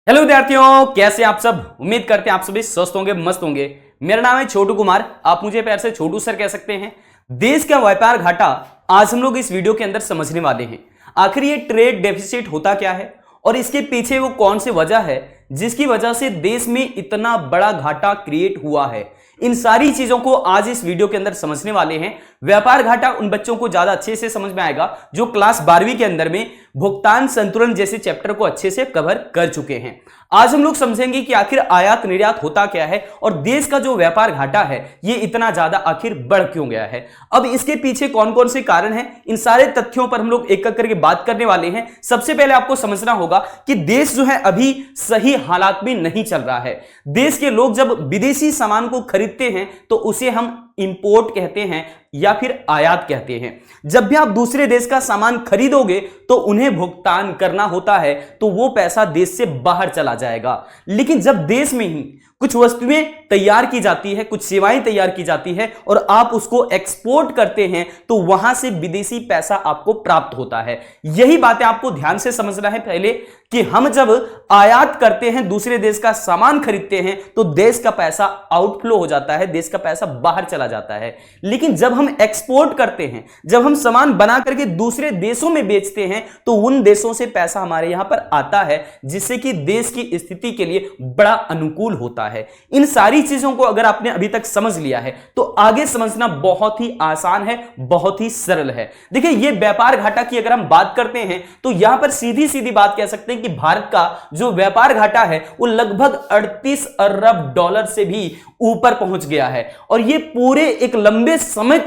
Hello विद्यार्थियों, कैसे आप सब। उम्मीद करते हैं आप सभी स्वस्थ होंगे, मस्त होंगे। मेरा नाम है छोटू कुमार, आप मुझे प्यार से छोटू सर कह सकते हैं। देश का व्यापार घाटा आज हम लोग इस वीडियो के अंदर समझने वाले हैं। आखिर ये ट्रेड डेफिसिट होता क्या है और इसके पीछे वो कौन सी वजह है जिसकी वजह से देश में इतना बड़ा घाटा क्रिएट हुआ है। इन सारी चीजों को आज इस वीडियो के अंदर समझने वाले हैं। व्यापार घाटा उन बच्चों को ज्यादा अच्छे से समझ में आएगा जो क्लास 12वीं के अंदर में भुगतान संतुलन जैसे चैप्टर को अच्छे से कवर कर चुके हैं। आज हम लोग समझेंगे कि आखिर आयात निर्यात होता क्या है और देश का जो व्यापार घाटा है ये इतना ज्यादा आखिर बढ़ क्यों गया है। अब इसके पीछे कौन कौन से कारण हैं, इन सारे तथ्यों पर हम लोग एक एक करके बात करने वाले हैं। सबसे पहले आपको समझना होगा कि देश जो है अभी सही हालात में नहीं चल रहा है। देश के लोग जब विदेशी सामान को खरीदते हैं तो उसे हम इंपोर्ट कहते हैं या फिर आयात कहते हैं। जब भी आप दूसरे देश का सामान खरीदोगे तो उन्हें भुगतान करना होता है, तो वो पैसा देश से बाहर चला जाएगा। लेकिन जब देश में ही कुछ वस्तुएं तैयार की जाती है, कुछ सेवाएं तैयार की जाती है और आप उसको एक्सपोर्ट करते हैं तो वहां से विदेशी पैसा आपको प्राप्त होता है। यही बातें आपको ध्यान से समझना है पहले कि हम जब आयात करते हैं, दूसरे देश का सामान खरीदते हैं तो देश का पैसा आउटफ्लो हो जाता है, देश का पैसा बाहर चला जाता है। लेकिन जब हम एक्सपोर्ट करते हैं, जब हम सामान बना करके दूसरे देशों में बेचते हैं तो उन देशों से पैसा हमारे यहां पर आता है, जिससे कि देश की स्थिति के लिए बड़ा अनुकूल होता है। इन सारी चीजों को अगर आपने अभी तक समझ लिया है तो आगे समझना बहुत ही आसान है, बहुत ही सरल है। देखिए, ये व्यापार घाटा की अगर हम बात करते हैं तो यहां पर सीधी सीधी बात कह सकते हैं कि भारत का जो व्यापार घाटा है वो लगभग 38 अरब डॉलर से भी ऊपर पहुंच गया है। और ये पूरे एक लंबे समय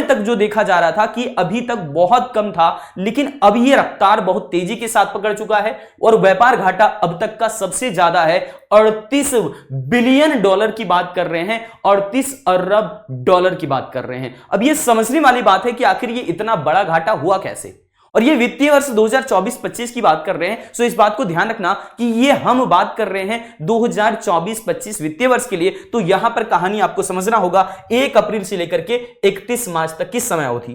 तक जो देखा जा रहा था कि अभी तक बहुत कम था, लेकिन अब ये रफ्तार बहुत तेजी के साथ पकड़ चुका है और व्यापार घाटा अब तक का सबसे ज्यादा है। 38 बिलियन डॉलर की बात कर रहे हैं, 38 अरब डॉलर की बात कर रहे हैं। अब ये समझने वाली बात है कि आखिर ये इतना बड़ा घाटा हुआ कैसे। और ये वित्तीय वर्ष 2024-25 की बात कर रहे हैं, सो इस बात को ध्यान रखना कि ये हम बात कर रहे हैं 2024-25 वित्तीय वर्ष के लिए। तो यहां पर कहानी आपको समझना होगा 1 अप्रैल से लेकर के 31 मार्च तक की समय अवधि।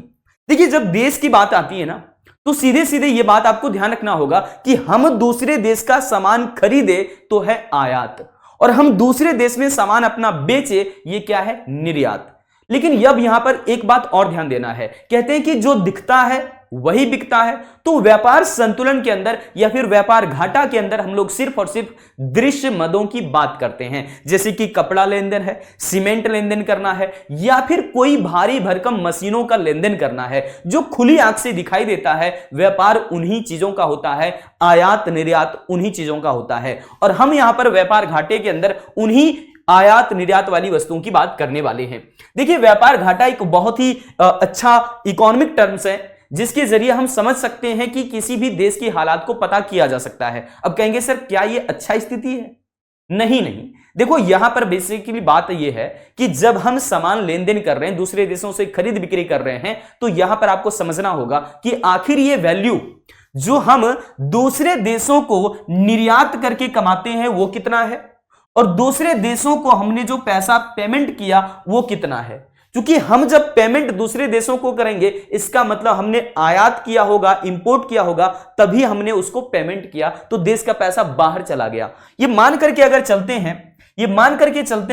देखिए, जब देश की बात आती है ना तो सीधे सीधे ये बात आपको ध्यान रखना होगा कि हम दूसरे देश का सामान खरीदे तो है आयात और हम दूसरे देश में सामान अपना बेचे, ये क्या है, निर्यात। लेकिन अब यहां पर एक बात और ध्यान देना है, कहते हैं कि जो दिखता है वही बिकता है। तो व्यापार संतुलन के अंदर या फिर व्यापार घाटा के अंदर हम लोग सिर्फ और सिर्फ दृश्य मदों की बात करते हैं, जैसे कि कपड़ा लेन देन है, सीमेंट लेन देन करना है या फिर कोई भारी भरकम मशीनों का लेन देन करना है। जो खुली आंख से दिखाई देता है व्यापार उन्हीं चीजों का होता है, आयात निर्यात उन्हीं चीजों का होता है। और हम यहां पर व्यापार घाटे के अंदर उन्हीं आयात निर्यात वाली वस्तुओं की बात करने वाले हैं। देखिए, व्यापार घाटा एक बहुत ही अच्छा इकोनॉमिक टर्म्स है जिसके जरिए हम समझ सकते हैं कि किसी भी देश की हालात को पता किया जा सकता है। अब कहेंगे सर क्या ये अच्छा स्थिति है? नहीं। देखो, यहां पर बेसिकली बात यह है कि जब हम सामान लेन देन कर रहे हैं, दूसरे देशों से खरीद बिक्री कर रहे हैं, तो यहां पर आपको समझना होगा कि आखिर ये वैल्यू जो हम दूसरे देशों को निर्यात करके कमाते हैं वो कितना है और दूसरे देशों को हमने जो पैसा पेमेंट किया वो कितना है। क्योंकि हम जब पेमेंट दूसरे देशों को करेंगे, इसका मतलब हमने आयात किया होगा, इंपोर्ट किया होगा, तभी हमने उसको पेमेंट किया, तो देश का पैसा बाहर चला गया। ये मान करके अगर चलते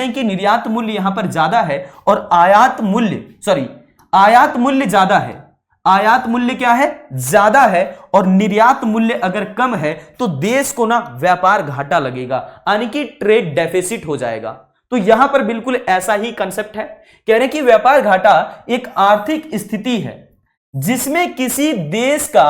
हैं कि निर्यात मूल्य यहां पर ज्यादा है और आयात मूल्य ज्यादा है। आयात मूल्य क्या है? ज्यादा है। और निर्यात मूल्य अगर कम है तो देश को ना व्यापार घाटा लगेगा, यानी कि ट्रेड डेफिसिट हो जाएगा। तो यहां पर बिल्कुल ऐसा ही कंसेप्ट है। कह रहे हैं कि व्यापार घाटा एक आर्थिक स्थिति है जिसमें किसी देश का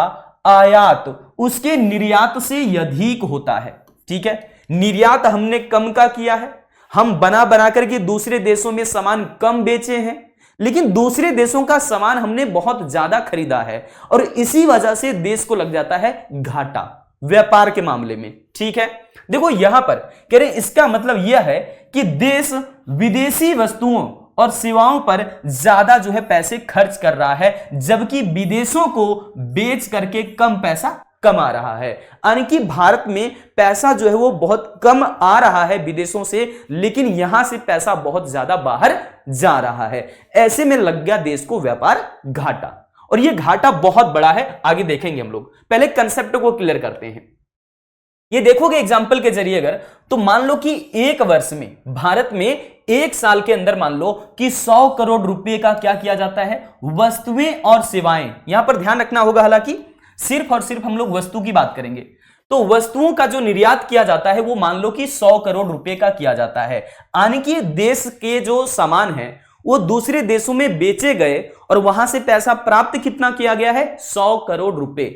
आयात उसके निर्यात से अधिक होता है। ठीक है, निर्यात हमने कम का किया है, हम बना करके दूसरे देशों में सामान कम बेचे हैं, लेकिन दूसरे देशों का सामान हमने बहुत ज्यादा खरीदा है और इसी वजह से देश को लग जाता है घाटा व्यापार के मामले में। ठीक है, देखो यहां पर कह रहे इसका मतलब यह है कि देश विदेशी वस्तुओं और सेवाओं पर ज्यादा जो है पैसे खर्च कर रहा है, जबकि विदेशों को बेच करके कम पैसा कमा रहा है। यानी कि भारत में पैसा जो है वो बहुत कम आ रहा है विदेशों से, लेकिन यहां से पैसा बहुत ज्यादा बाहर जा रहा है। ऐसे में लग गया देश को व्यापार घाटा और ये घाटा बहुत बड़ा है। आगे देखेंगे हम लोग, पहले कंसेप्ट को क्लियर करते हैं। ये देखोगे एग्जाम्पल के जरिए अगर, तो मान लो कि एक वर्ष में भारत में एक साल के अंदर मान लो कि 100 करोड़ रुपए का क्या किया जाता है, वस्तुएं और सेवाएं। यहां पर ध्यान रखना होगा, हालांकि सिर्फ और सिर्फ हम लोग वस्तु की बात करेंगे, तो वस्तुओं का जो निर्यात किया जाता है वो मान लो कि 100 करोड़ रुपए का किया जाता है। यानी कि देश के जो सामान है वो दूसरे देशों में बेचे गए और वहां से पैसा प्राप्त कितना किया गया है, 100 करोड़ रुपए।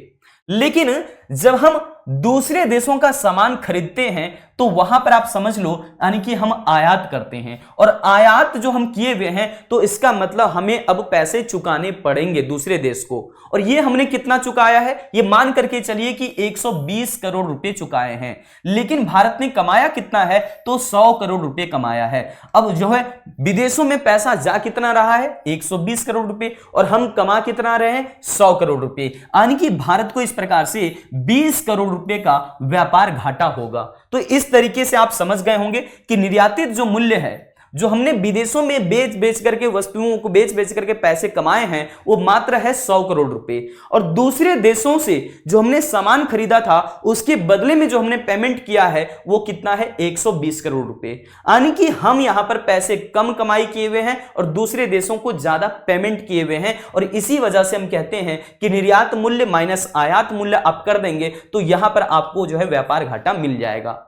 लेकिन जब हम दूसरे देशों का सामान खरीदते हैं तो वहां पर आप समझ लो यानी कि हम आयात करते हैं, और आयात जो हम किए हुए हैं तो इसका मतलब हमें अब पैसे चुकाने पड़ेंगे दूसरे देश को। और ये हमने कितना चुकाया है, ये मान करके चलिए कि 120 करोड़ रुपए चुकाए हैं। लेकिन भारत ने कमाया कितना है, तो 100 करोड़ रुपए कमाया है। अब जो है विदेशों में पैसा जा कितना रहा है, 120 करोड़ रुपए, और हम कमा कितना रहे हैं, 100 करोड़ रुपए। यानी कि भारत को इस प्रकार से 20 करोड़ रुपए का व्यापार घाटा होगा। तो इस तरीके से आप समझ गए होंगे कि निर्यातित जो मूल्य है, जो हमने विदेशों में बेच करके वस्तुओं को बेच करके पैसे कमाए हैं, वो मात्र है 100 करोड़ रुपए। और दूसरे देशों से जो हमने सामान खरीदा था उसके बदले में जो हमने पेमेंट किया है वो कितना है, 120 करोड़ रुपए। यानी कि हम यहां पर पैसे कम कमाई किए हुए हैं और दूसरे देशों को ज्यादा पेमेंट किए हुए हैं। और इसी वजह से हम कहते हैं कि निर्यात मूल्य माइनस आयात मूल्य आप कर देंगे तो यहां पर आपको जो है व्यापार घाटा मिल जाएगा।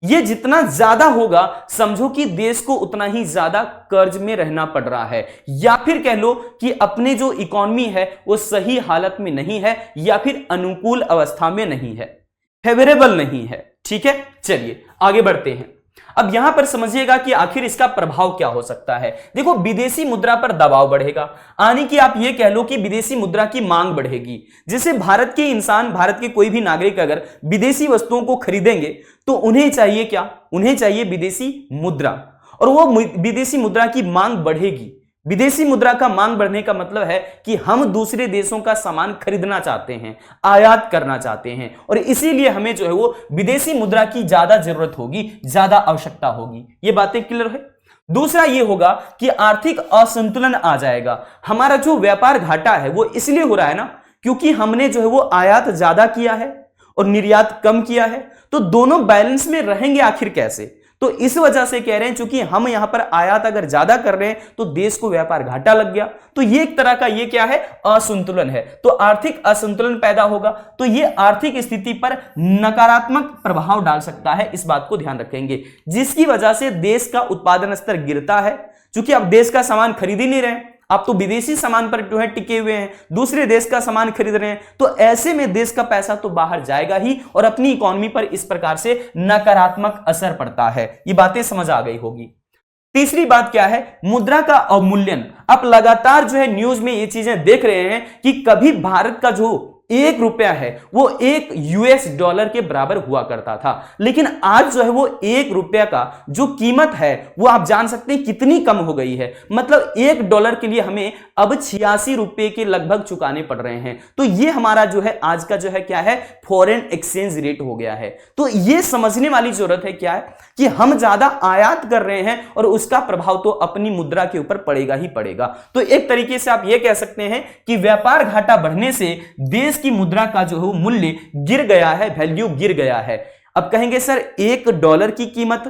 ये जितना ज्यादा होगा समझो कि देश को उतना ही ज्यादा कर्ज में रहना पड़ रहा है, या फिर कह लो कि अपने जो इकोनॉमी है वो सही हालत में नहीं है, या फिर अनुकूल अवस्था में नहीं है, फेवरेबल नहीं है। ठीक है, चलिए आगे बढ़ते हैं। अब यहां पर समझिएगा कि आखिर इसका प्रभाव क्या हो सकता है। देखो, विदेशी मुद्रा पर दबाव बढ़ेगा, यानी कि आप ये कह लो कि विदेशी मुद्रा की मांग बढ़ेगी, जिससे भारत के इंसान, भारत के कोई भी नागरिक अगर विदेशी वस्तुओं को खरीदेंगे तो उन्हें चाहिए क्या, उन्हें चाहिए विदेशी मुद्रा, और वो विदेशी मुद्रा की मांग बढ़ेगी। विदेशी मुद्रा का मांग बढ़ने का मतलब है कि हम दूसरे देशों का सामान खरीदना चाहते हैं, आयात करना चाहते हैं, और इसीलिए हमें जो है वो विदेशी मुद्रा की ज्यादा जरूरत होगी, ज्यादा आवश्यकता होगी। ये बातें क्लियर है। दूसरा ये होगा कि आर्थिक असंतुलन आ जाएगा। हमारा जो व्यापार घाटा है वो इसलिए हो रहा है ना, क्योंकि हमने जो है वो आयात ज्यादा किया है और निर्यात कम किया है, तो दोनों बैलेंस में रहेंगे आखिर कैसे। तो इस वजह से कह रहे हैं, चूंकि हम यहां पर आयात अगर ज्यादा कर रहे हैं तो देश को व्यापार घाटा लग गया, तो ये एक तरह का ये क्या है, असंतुलन है। तो आर्थिक असंतुलन पैदा होगा, तो ये आर्थिक स्थिति पर नकारात्मक प्रभाव डाल सकता है, इस बात को ध्यान रखेंगे, जिसकी वजह से देश का उत्पादन स्तर गिरता है। चूंकि अब देश का सामान खरीद ही नहीं रहे, आप तो विदेशी सामान पर जो है टिके हुए हैं, दूसरे देश का सामान खरीद रहे हैं, तो ऐसे में देश का पैसा तो बाहर जाएगा ही और अपनी इकोनॉमी पर इस प्रकार से नकारात्मक असर पड़ता है। ये बातें समझ आ गई होगी। तीसरी बात क्या है, मुद्रा का अवमूल्यन। आप लगातार जो है न्यूज में ये चीजें देख रहे हैं कि कभी भारत का जो 1 रुपया है वो 1 US डॉलर के बराबर हुआ करता था, लेकिन आज जो है वो 1 रुपया का जो कीमत है वो आप जान सकते हैं कितनी कम हो गई है। मतलब 1 डॉलर के लिए हमें अब 86 रुपए के लगभग चुकाने पड़ रहे हैं। तो ये हमारा जो है आज का जो है क्या है, फॉरेन एक्सचेंज रेट हो गया है। तो ये समझने वाली जरूरत है क्या है कि हम ज्यादा आयात कर रहे हैं और उसका प्रभाव तो अपनी मुद्रा के ऊपर पड़ेगा ही पड़ेगा। तो एक तरीके से आप ये कह सकते हैं कि व्यापार घाटा बढ़ने से देश की मुद्रा का जो है मूल्य गिर गया है, वैल्यू गिर गया है। अब कहेंगे सर 1 डॉलर की कीमत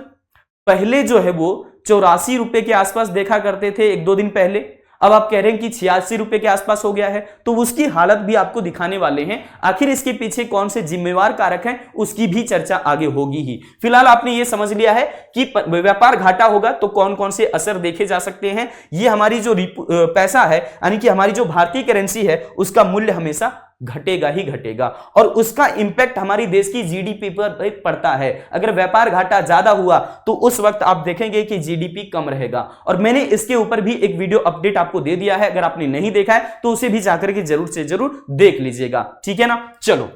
पहले जो है वो 84 रुपए के आसपास देखा करते थे 1-2 दिन पहले, अब आप कह रहे हैं कि 86 रुपए के आसपास हो गया है। तो उसकी हालत भी आपको दिखाने वाले हैं, आखिर इसके पीछे कौन से जिम्मेवार कारक हैं उसकी भी चर्चा आगे होगी ही। फिलहाल आपने ये समझ लिया है कि व्यापार घाटा होगा तो कौन कौन से असर देखे जा सकते हैं। ये हमारी जो पैसा है यानी कि हमारी जो भारतीय करेंसी है उसका मूल्य हमेशा घटेगा ही घटेगा, और उसका इंपैक्ट हमारी देश की जीडीपी पर पड़ता है। अगर व्यापार घाटा ज्यादा हुआ तो उस वक्त आप देखेंगे कि जीडीपी कम रहेगा, और मैंने इसके ऊपर भी एक वीडियो अपडेट आपको दे दिया है, अगर आपने नहीं देखा है तो उसे भी जाकर के जरूर से जरूर देख लीजिएगा। ठीक है ना, चलो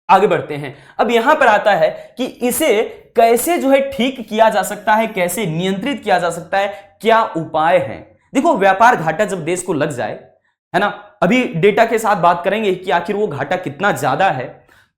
आगे बढ़ते हैं। अब यहां पर आता है कि इसे कैसे जो है ठीक किया जा सकता है, कैसे नियंत्रित किया जा सकता है, क्या उपाय हैं। देखो, व्यापार घाटा जब देश को लग जाए, है ना, अभी डेटा के साथ बात करेंगे कि आखिर वो घाटा कितना ज्यादा है,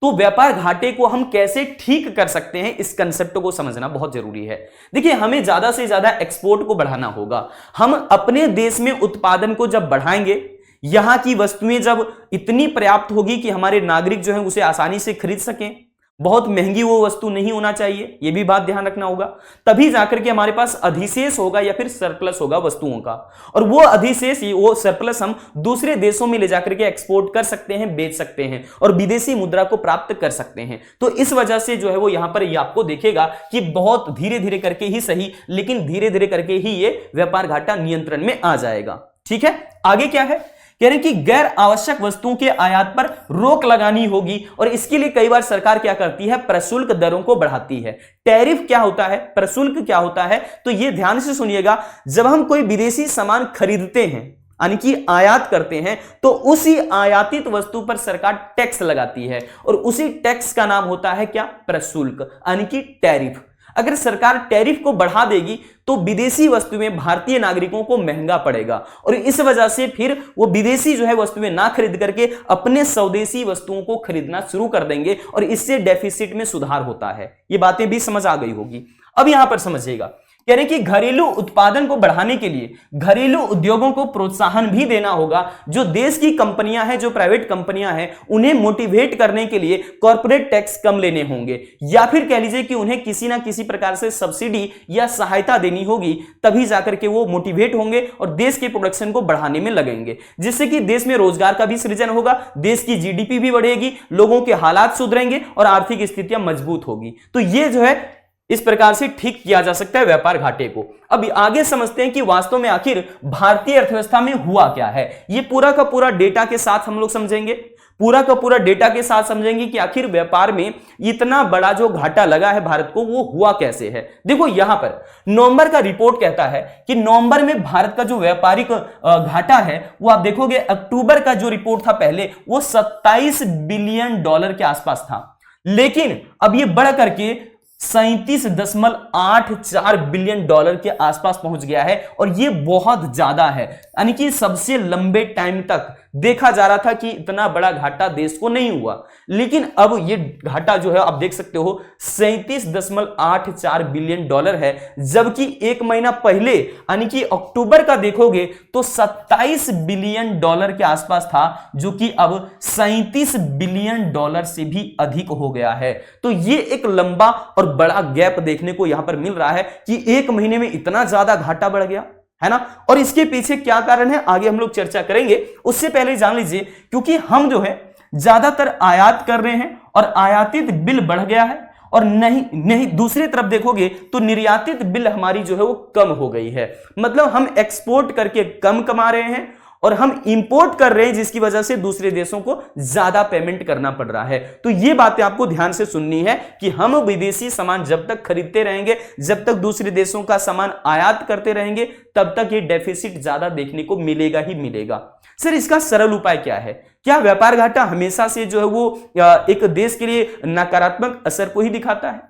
तो व्यापार घाटे को हम कैसे ठीक कर सकते हैं, इस कंसेप्ट को समझना बहुत जरूरी है। देखिए, हमें ज्यादा से ज्यादा एक्सपोर्ट को बढ़ाना होगा। हम अपने देश में उत्पादन को जब बढ़ाएंगे, यहां की वस्तुएं जब इतनी पर्याप्त होगी कि हमारे नागरिक जो है उसे आसानी से खरीद सकें, बहुत महंगी वो वस्तु नहीं होना चाहिए, ये भी बात ध्यान रखना होगा। तभी जाकर के हमारे पास अधिशेष होगा या फिर सरप्लस होगा वस्तुओं का, और वो अधिशेष वो सरप्लस हम दूसरे देशों में ले जाकर के एक्सपोर्ट कर सकते हैं, बेच सकते हैं और विदेशी मुद्रा को प्राप्त कर सकते हैं। तो इस वजह से जो है वो यहां पर ये आपको देखेगा कि बहुत धीरे धीरे करके ही सही, लेकिन धीरे धीरे करके ही ये व्यापार घाटा नियंत्रण में आ जाएगा। ठीक है, आगे क्या है, कह रहे हैं कि गैर आवश्यक वस्तुओं के आयात पर रोक लगानी होगी, और इसके लिए कई बार सरकार क्या करती है, प्रशुल्क दरों को बढ़ाती है। टैरिफ क्या होता है, प्रशुल्क क्या होता है, तो यह ध्यान से सुनिएगा। जब हम कोई विदेशी सामान खरीदते हैं यानी कि आयात करते हैं, तो उसी आयातित वस्तु पर सरकार टैक्स लगाती है, और उसी टैक्स का नाम होता है क्या, प्रशुल्क यानी कि टैरिफ। अगर सरकार टैरिफ को बढ़ा देगी तो विदेशी वस्तुएं भारतीय नागरिकों को महंगा पड़ेगा, और इस वजह से फिर वो विदेशी जो है वस्तुएं ना खरीद करके अपने स्वदेशी वस्तुओं को खरीदना शुरू कर देंगे, और इससे डेफिसिट में सुधार होता है। ये बातें भी समझ आ गई होगी। अब यहां पर समझिएगा, कह रहे कि घरेलू उत्पादन को बढ़ाने के लिए घरेलू उद्योगों को प्रोत्साहन भी देना होगा। जो देश की कंपनियां हैं, जो प्राइवेट कंपनियां हैं, उन्हें मोटिवेट करने के लिए कॉर्पोरेट टैक्स कम लेने होंगे, या फिर कह लीजिए कि उन्हें किसी ना किसी प्रकार से सब्सिडी या सहायता देनी होगी, तभी जाकर के वो मोटिवेट होंगे और देश के प्रोडक्शन को बढ़ाने में लगेंगे, जिससे कि देश में रोजगार का भी सृजन होगा, देश की जीडीपी भी बढ़ेगी, लोगों के हालात सुधरेंगे और आर्थिक स्थितियां मजबूत होगी। तो ये जो है इस प्रकार से ठीक किया जा सकता है व्यापार घाटे को। अब आगे समझते हैं कि वास्तव में आखिर भारतीय अर्थव्यवस्था में हुआ क्या है। ये पूरा का पूरा डेटा के साथ हम लोग समझेंगे, पूरा का पूरा डेटा के साथ समझेंगे कि आखिर व्यापार में इतना बड़ा जो घाटा लगा है भारत को, वो हुआ कैसे है। देखो यहां पर नवंबर का रिपोर्ट कहता है कि नवंबर में भारत का जो व्यापारिक घाटा है, वो आप देखोगे अक्टूबर का जो रिपोर्ट था पहले, वो 27 बिलियन डॉलर के आसपास था, लेकिन अब ये बढ़ करके 37.84 बिलियन डॉलर के आसपास पहुंच गया है, और यह बहुत ज्यादा है। यानी कि सबसे लंबे टाइम तक देखा जा रहा था कि इतना बड़ा घाटा देश को नहीं हुआ, लेकिन अब यह घाटा जो है आप देख सकते हो 37.84 बिलियन डॉलर है, जबकि एक महीना पहले यानी कि अक्टूबर का देखोगे तो 27 बिलियन डॉलर के आसपास था, जो कि अब 37 बिलियन डॉलर से भी अधिक हो गया है। तो यह एक लंबा और बड़ा गैप देखने को यहां पर मिल रहा है कि एक महीने में इतना ज्यादा घाटा बढ़ गया है ना। और इसके पीछे क्या कारण है, आगे हम लोग चर्चा करेंगे। उससे पहले जान लीजिए, क्योंकि हम जो है ज्यादातर आयात कर रहे हैं और आयातित बिल बढ़ गया है, और नहीं दूसरी तरफ देखोगे तो निर्यातित बिल हमारी जो है वो कम हो गई है। मतलब हम एक्सपोर्ट करके कम कमा रहे हैं और हम इंपोर्ट कर रहे हैं, जिसकी वजह से दूसरे देशों को ज्यादा पेमेंट करना पड़ रहा है। तो ये बातें आपको ध्यान से सुननी है कि हम विदेशी सामान जब तक खरीदते रहेंगे, जब तक दूसरे देशों का सामान आयात करते रहेंगे, तब तक ये डेफिसिट ज्यादा देखने को मिलेगा ही मिलेगा। सर इसका सरल उपाय क्या है? क्या व्यापार घाटा हमेशा से जो है वो एक देश के लिए नकारात्मक असर को ही दिखाता है?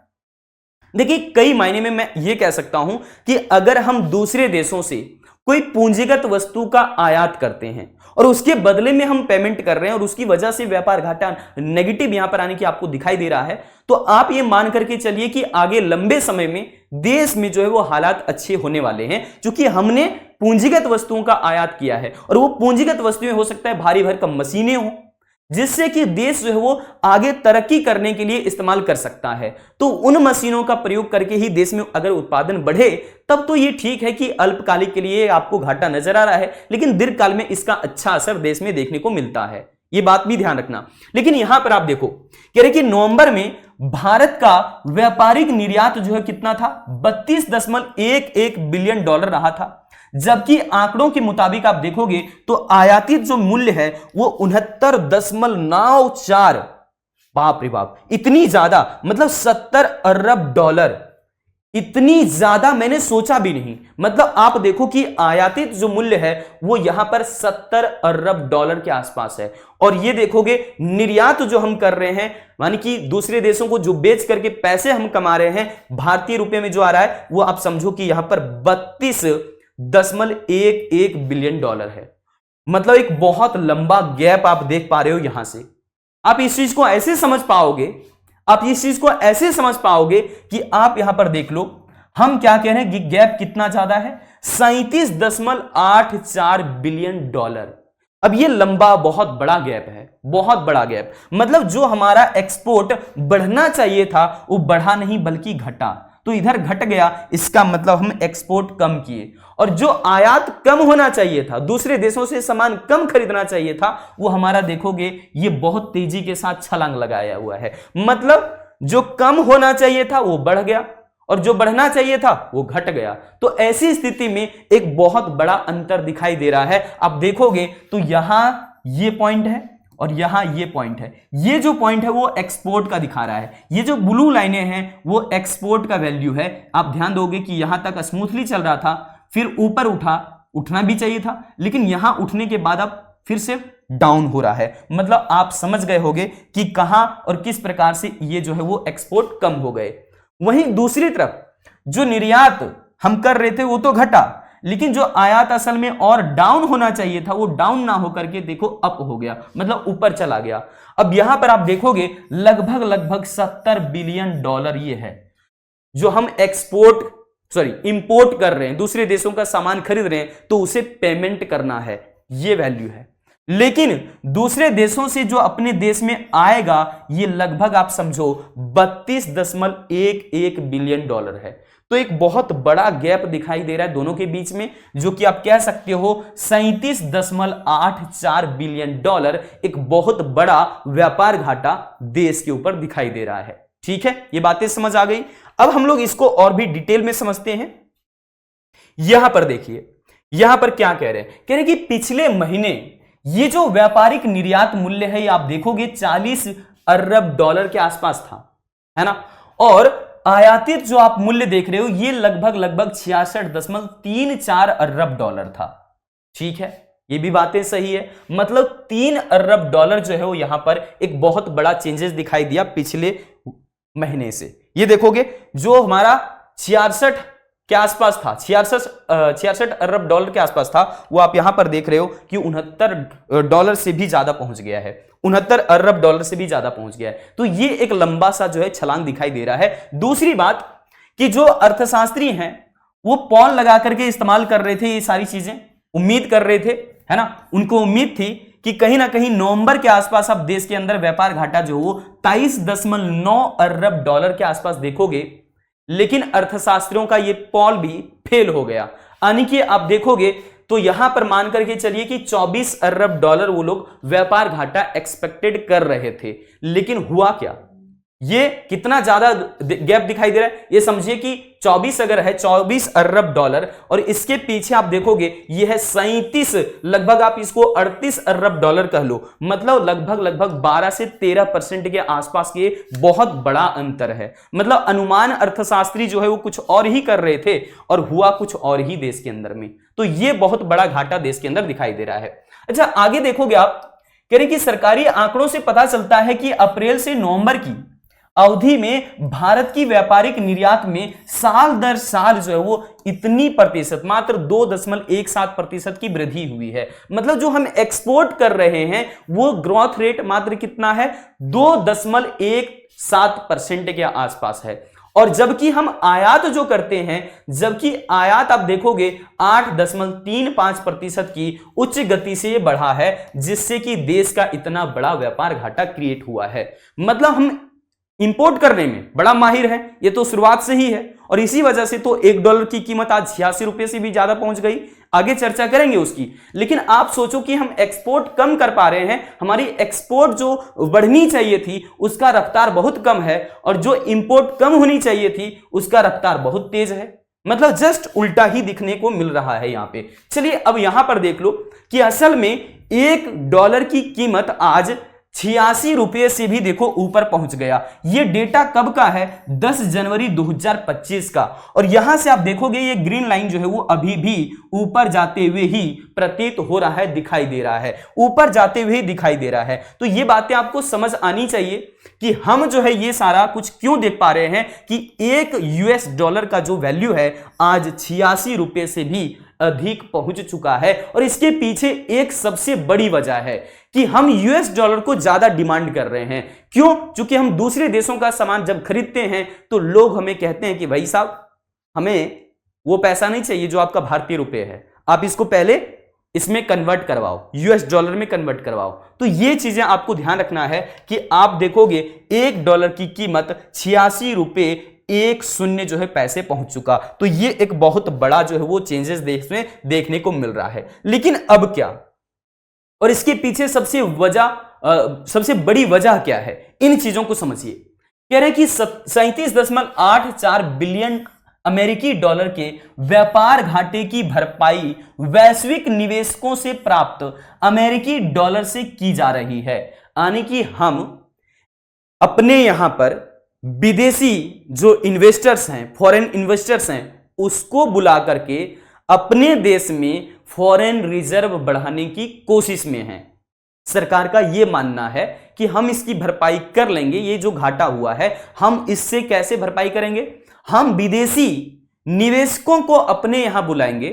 देखिए कई मायने में मैं ये कह सकता हूं कि अगर हम दूसरे देशों से कोई पूंजीगत वस्तु का आयात करते हैं और उसके बदले में हम पेमेंट कर रहे हैं, और उसकी वजह से व्यापार घाटा नेगेटिव यहां पर आने की आपको दिखाई दे रहा है, तो आप ये मान करके चलिए कि आगे लंबे समय में देश में जो है वो हालात अच्छे होने वाले हैं, क्योंकि हमने पूंजीगत वस्तुओं का आयात किया है। और वो पूंजीगत वस्तुएं हो सकता है भारी भरकम मशीनें हो, जिससे कि देश जो है वो आगे तरक्की करने के लिए इस्तेमाल कर सकता है। तो उन मशीनों का प्रयोग करके ही देश में अगर उत्पादन बढ़े, तब तो ये ठीक है कि अल्पकालिक के लिए आपको घाटा नजर आ रहा है, लेकिन दीर्घकाल में इसका अच्छा असर देश में देखने को मिलता है। ये बात भी ध्यान रखना। लेकिन यहां पर आप देखो, कह रहे कि नवंबर में भारत का व्यापारिक निर्यात जो है कितना था, 32.11 बिलियन डॉलर रहा था, जबकि आंकड़ों के मुताबिक आप देखोगे तो आयातित जो मूल्य है वो 69.94, बाप रे बाप, इतनी ज्यादा, मतलब 70 अरब डॉलर, इतनी ज्यादा मैंने सोचा भी नहीं। मतलब आप देखो कि आयातित जो मूल्य है वो यहां पर 70 अरब डॉलर के आसपास है, और ये देखोगे निर्यात जो हम कर रहे हैं, मानी कि दूसरे देशों को जो बेच करके पैसे हम कमा रहे हैं, भारतीय रुपए में जो आ रहा है वो आप समझो कि यहां पर 32.11 बिलियन डॉलर है। मतलब एक बहुत लंबा गैप आप देख पा रहे हो। यहां से आप इस चीज को ऐसे समझ पाओगे, आप इस चीज को ऐसे समझ पाओगे कि आप यहां पर देख लो, हम क्या कह रहे हैं कि गैप कितना ज्यादा है, 37.84 बिलियन डॉलर। अब ये लंबा बहुत बड़ा गैप है, बहुत बड़ा गैप। मतलब जो हमारा एक्सपोर्ट बढ़ना चाहिए था वो बढ़ा नहीं बल्कि घटा, तो इधर घट गया, इसका मतलब हम एक्सपोर्ट कम किए। और जो आयात कम होना चाहिए था, दूसरे देशों से सामान कम खरीदना चाहिए था, वो हमारा देखोगे ये बहुत तेजी के साथ छलांग लगाया हुआ है। मतलब जो कम होना चाहिए था वो बढ़ गया और जो बढ़ना चाहिए था वो घट गया। तो ऐसी स्थिति में एक बहुत बड़ा अंतर दिखाई दे रहा है। आप देखोगे तो यहां ये पॉइंट है और यहां ये पॉइंट है। ये जो पॉइंट है वो एक्सपोर्ट का दिखा रहा है, ये जो ब्लू लाइनें हैं वो एक्सपोर्ट का वैल्यू है। आप ध्यान दोगे कि यहां तक स्मूथली चल रहा था, फिर ऊपर उठना भी चाहिए था, लेकिन यहां उठने के बाद अब फिर से डाउन हो रहा है। मतलब आप समझ गए होंगे कि कहां और किस प्रकार से ये जो है वो एक्सपोर्ट कम हो गए। वहीं दूसरी तरफ जो निर्यात हम कर रहे थे वो तो घटा, लेकिन जो आयात असल में और डाउन होना चाहिए था वो डाउन ना होकर के देखो अप हो गया, मतलब ऊपर चला गया। अब यहां पर आप देखोगे लगभग 70 बिलियन डॉलर ये है जो हम इंपोर्ट कर रहे हैं, दूसरे देशों का सामान खरीद रहे हैं तो उसे पेमेंट करना है, ये वैल्यू है। लेकिन दूसरे देशों से जो अपने देश में आएगा ये लगभग आप समझो 32.11 बिलियन डॉलर है। तो एक बहुत बड़ा गैप दिखाई दे रहा है दोनों के बीच में, जो कि आप कह सकते हो 37.84 बिलियन डॉलर एक बहुत बड़ा व्यापार घाटा देश के ऊपर दिखाई दे रहा है। ठीक है, ये बातें समझ आ गई। अब हम लोग इसको और भी डिटेल में समझते हैं। यहां पर देखिए, यहां पर क्या कह रहे हैं, कह रहे हैं कि पिछले महीने ये जो व्यापारिक निर्यात मूल्य है ये आप देखोगे 40 अरब डॉलर के आसपास था, है ना। और आयातित जो आप मूल्य देख रहे हो ये लगभग 66.34 अरब डॉलर था। ठीक है, ये भी बातें सही है। मतलब 3 अरब डॉलर जो है वो यहां पर एक बहुत बड़ा चेंजेस दिखाई दिया पिछले महीने से। ये देखोगे जो हमारा 66 के आसपास था, 66 अरब डॉलर के आसपास था, वो आप यहां पर देख रहे हो कि 69 डॉलर से भी ज्यादा पहुंच गया है, 69 अरब डॉलर से भी ज्यादा पहुंच गया है। तो ये एक लंबा सा जो है छलांग दिखाई दे रहा है। दूसरी बात कि जो अर्थशास्त्री हैं वो पॉल लगा करके इस्तेमाल कर रहे थे ये सारी चीजें, उम्मीद कर रहे थे, है ना। उनको उम्मीद थी कि कहीं ना कहीं नवंबर के आसपास आप देश के अंदर व्यापार घाटा जो हो 23.9 अरब डॉलर के आसपास देखोगे, लेकिन अर्थशास्त्रियों का ये पॉल भी फेल हो गया। यानी कि आप देखोगे तो यहां पर मान करके चलिए कि 24 अरब डॉलर वो लोग व्यापार घाटा एक्सपेक्टेड कर रहे थे, लेकिन हुआ क्या, ये कितना ज्यादा गैप दिखाई दे रहा है। ये समझिए कि 24 अगर है 24 अरब डॉलर और इसके पीछे आप देखोगे ये है 37, लगभग आप इसको 38 अरब डॉलर कह लो, मतलब लगभग 12 से 13% के आसपास के बहुत बड़ा अंतर है। मतलब अनुमान अर्थशास्त्री जो है वो कुछ और ही कर रहे थे और हुआ कुछ और ही देश के अंदर में। तो ये बहुत बड़ा घाटा देश के अंदर दिखाई दे रहा है। अच्छा, आगे देखोगे आप, कह रहे कि सरकारी आंकड़ों से पता चलता है कि अप्रैल से नवंबर की अवधि में भारत की व्यापारिक निर्यात में साल दर साल जो है वो इतनी प्रतिशत, मात्र 2.17% की वृद्धि हुई है। मतलब जो हम एक्सपोर्ट कर रहे हैं वो ग्रोथ रेट मात्र कितना है, 2.17% के आसपास है। और जबकि हम आयात जो करते हैं, जबकि आयात आप देखोगे 8.35% की उच्च गति से बढ़ा है, जिससे कि देश का इतना बड़ा व्यापार घाटा क्रिएट हुआ है। मतलब हम इंपोर्ट करने में बड़ा माहिर है, ये तो शुरुआत से ही है, और इसी वजह से तो $1 की कीमत आज 86 रुपए से भी ज्यादा पहुंच गई। आगे चर्चा करेंगे उसकी। लेकिन आप सोचो कि हम एक्सपोर्ट कम कर पा रहे हैं, हमारी एक्सपोर्ट जो बढ़नी चाहिए थी उसका रफ्तार बहुत कम है, और जो इंपोर्ट कम होनी चाहिए थी उसका रफ्तार बहुत तेज है। मतलब जस्ट उल्टा ही दिखने को मिल रहा है यहां पे। चलिए अब यहां पर देख लो कि असल में $1 की कीमत आज 86 रुपये से भी देखो ऊपर पहुंच गया। ये डेटा कब का है, 10 जनवरी 2025 का। और यहां से आप देखोगे ये ग्रीन लाइन जो है वो अभी भी ऊपर जाते हुए ही प्रतीत हो रहा है, दिखाई दे रहा है, ऊपर जाते हुए दिखाई दे रहा है। तो ये बातें आपको समझ आनी चाहिए कि हम जो है ये सारा कुछ क्यों देख पा रहे हैं कि $1 का जो वैल्यू है आज 86 रुपये से भी अधिक पहुंच चुका है। और इसके पीछे एक सबसे बड़ी वजह है कि हम $, को ज्यादा डिमांड कर रहे हैं। क्यों? क्योंकि हम दूसरे देशों का सामान जब खरीदते हैं तो लोग हमें कहते हैं कि भाई साहब, हमें वो पैसा नहीं चाहिए जो आपका भारतीय रुपये है, आप इसको पहले इसमें कन्वर्ट करवाओ, यूएस डॉलर में कन्वर्ट करवाओ। तो ये चीजें आपको ध्यान रखना है कि आप देखोगे $1 की कीमत 86 रुपए 10 जो है पैसे पहुंच चुका। तो ये एक बहुत बड़ा जो है वो चेंजेस देखने को मिल रहा है। लेकिन अब क्या, और इसके पीछे सबसे बड़ी वजह क्या है, इन चीजों को समझिए। कह रहे हैं कि 37.84 बिलियन अमेरिकी डॉलर के व्यापार घाटे की भरपाई वैश्विक निवेशकों से प्राप्त अमेरिकी डॉलर से की जा रही है। यानी कि हम अपने यहां पर विदेशी जो इन्वेस्टर्स हैं, फॉरेन इन्वेस्टर्स हैं, उसको बुला करके अपने देश में फॉरेन रिजर्व बढ़ाने की कोशिश में हैं। सरकार का यह मानना है कि हम इसकी भरपाई कर लेंगे, ये जो घाटा हुआ है हम इससे कैसे भरपाई करेंगे, हम विदेशी निवेशकों को अपने यहां बुलाएंगे,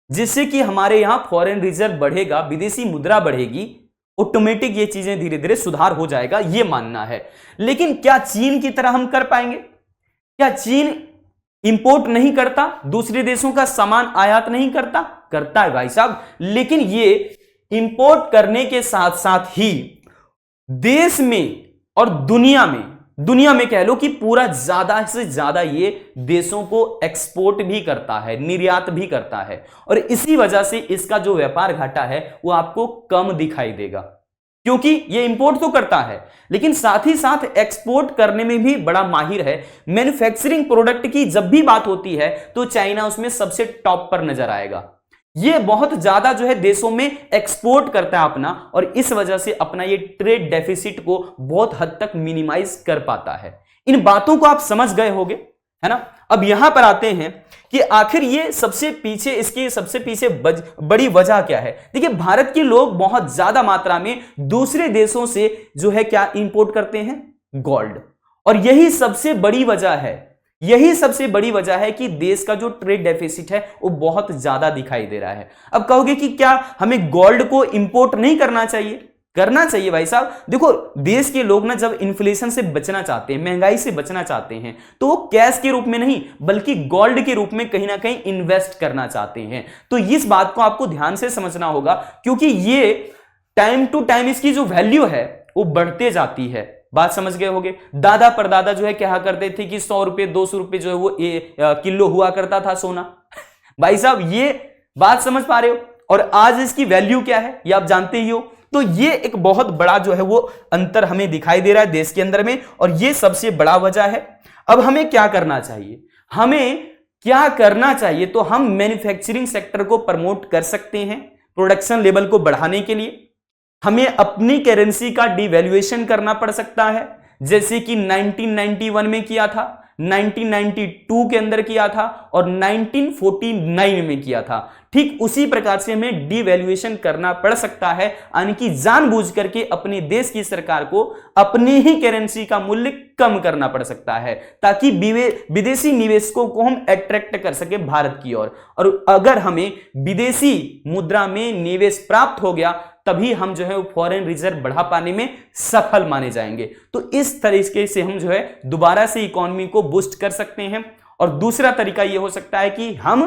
जिससे कि हमारे यहां फॉरेन रिजर्व बढ़ेगा, विदेशी मुद्रा बढ़ेगी, ऑटोमेटिक ये चीजें धीरे धीरे सुधार हो जाएगा, ये मानना है। लेकिन क्या चीन की तरह हम कर पाएंगे? क्या चीन इंपोर्ट नहीं करता, दूसरे देशों का सामान आयात नहीं करता? करता है भाई साहब, लेकिन ये इंपोर्ट करने के साथ साथ ही देश में और दुनिया में कह लो कि पूरा ज्यादा से ज्यादा ये देशों को एक्सपोर्ट भी करता है, निर्यात भी करता है। और इसी वजह से इसका जो व्यापार घाटा है वो आपको कम दिखाई देगा, क्योंकि ये इंपोर्ट तो करता है लेकिन साथ ही साथ एक्सपोर्ट करने में भी बड़ा माहिर है। मैन्युफैक्चरिंग प्रोडक्ट की जब भी बात होती है तो चाइना उसमें सबसे टॉप पर नजर आएगा। ये बहुत ज्यादा जो है देशों में एक्सपोर्ट करता है अपना, और इस वजह से अपना ये ट्रेड डेफिसिट को बहुत हद तक मिनिमाइज कर पाता है। इन बातों को आप समझ गए होंगे, है ना। अब यहां पर आते हैं कि आखिर ये इसकी सबसे पीछे बड़ी वजह क्या है। देखिए, भारत के लोग बहुत ज्यादा मात्रा में दूसरे देशों से जो है क्या इंपोर्ट करते हैं, गोल्ड। और यही सबसे बड़ी वजह है कि देश का जो ट्रेड डेफिसिट है वो बहुत ज्यादा दिखाई दे रहा है। अब कहोगे कि क्या हमें गोल्ड को इंपोर्ट नहीं करना चाहिए? करना चाहिए भाई साहब। देखो, देश के लोग ना जब इन्फ्लेशन से बचना चाहते हैं, महंगाई से बचना चाहते हैं, तो वो कैश के रूप में नहीं बल्कि गोल्ड के रूप में कहीं ना कहीं इन्वेस्ट करना चाहते हैं। तो इस बात को आपको ध्यान से समझना होगा, क्योंकि ये टाइम टू टाइम इसकी जो वैल्यू है वो बढ़ते जाती है। बात समझ गए होंगे। दादा परदादा जो है क्या करते थे कि 100 रुपए 200 रुपए जो है वो किलो हुआ करता था सोना। भाई साहब, ये बात समझ पा रहे हो? और आज इसकी वैल्यू क्या है ये आप जानते ही हो। तो ये एक बहुत बड़ा जो है वो अंतर हमें दिखाई दे रहा है देश के अंदर में, और ये सबसे बड़ा वजह है। अब हमें क्या करना चाहिए? तो हम मैन्युफैक्चरिंग सेक्टर को प्रमोट कर सकते हैं प्रोडक्शन लेवल को बढ़ाने के लिए। हमें अपनी करेंसी का डिवैल्यूएशन करना पड़ सकता है, जैसे कि 1991 में किया था, 1992 के अंदर किया था और 1949 में किया था। ठीक उसी प्रकार से हमें डिवैल्यूएशन करना पड़ सकता है, यानी कि जानबूझ करके अपने देश की सरकार को अपनी ही करेंसी का मूल्य कम करना पड़ सकता है, ताकि विदेशी निवेशकों को हम अट्रैक्ट कर सके भारत की ओर। और अगर हमें विदेशी मुद्रा में निवेश प्राप्त हो गया तभी हम जो है फॉरेन रिजर्व बढ़ा पाने में सफल माने जाएंगे। तो इस तरीके से हम जो है दोबारा से इकोनॉमी को बूस्ट कर सकते हैं। और दूसरा तरीका यह हो सकता है कि हम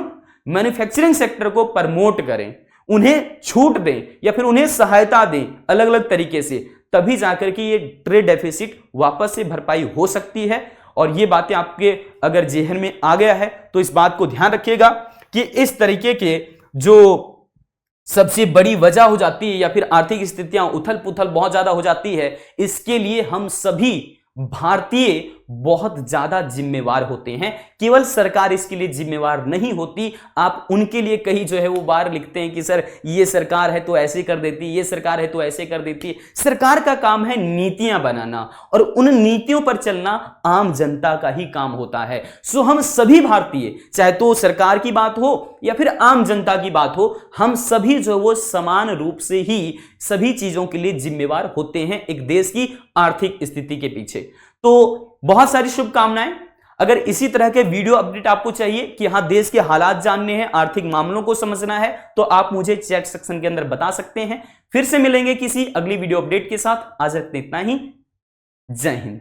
मैन्युफैक्चरिंग सेक्टर को प्रमोट करें, उन्हें छूट दें या फिर उन्हें सहायता दें अलग अलग तरीके से, तभी जाकर के ये ट्रेड डेफिसिट वापस से भरपाई हो सकती है। और ये बातें आपके अगर जेहन में आ गया है तो इस बात को ध्यान रखिएगा कि इस तरीके के जो सबसे बड़ी वजह हो जाती है या फिर आर्थिक स्थितियां उथल पुथल बहुत ज्यादा हो जाती है, इसके लिए हम सभी भारतीय बहुत ज्यादा जिम्मेवार होते हैं। केवल सरकार इसके लिए जिम्मेवार नहीं होती। आप उनके लिए कहीं जो है वो बार लिखते हैं कि सर ये सरकार है तो ऐसे कर देती, ये सरकार है तो ऐसे कर देती। सरकार का काम है नीतियां बनाना, और उन नीतियों पर चलना आम जनता का ही काम होता है। सो हम सभी भारतीय, चाहे तो सरकार की बात हो या फिर आम जनता की बात हो, हम सभी जो वो समान रूप से ही सभी चीजों के लिए जिम्मेवार होते हैं एक देश की आर्थिक स्थिति के पीछे। तो बहुत सारी शुभकामनाएं। अगर इसी तरह के वीडियो अपडेट आपको चाहिए कि हाँ देश के हालात जानने हैं, आर्थिक मामलों को समझना है, तो आप मुझे चैट सेक्शन के अंदर बता सकते हैं। फिर से मिलेंगे किसी अगली वीडियो अपडेट के साथ। आज तक इतना ही। जय हिंद।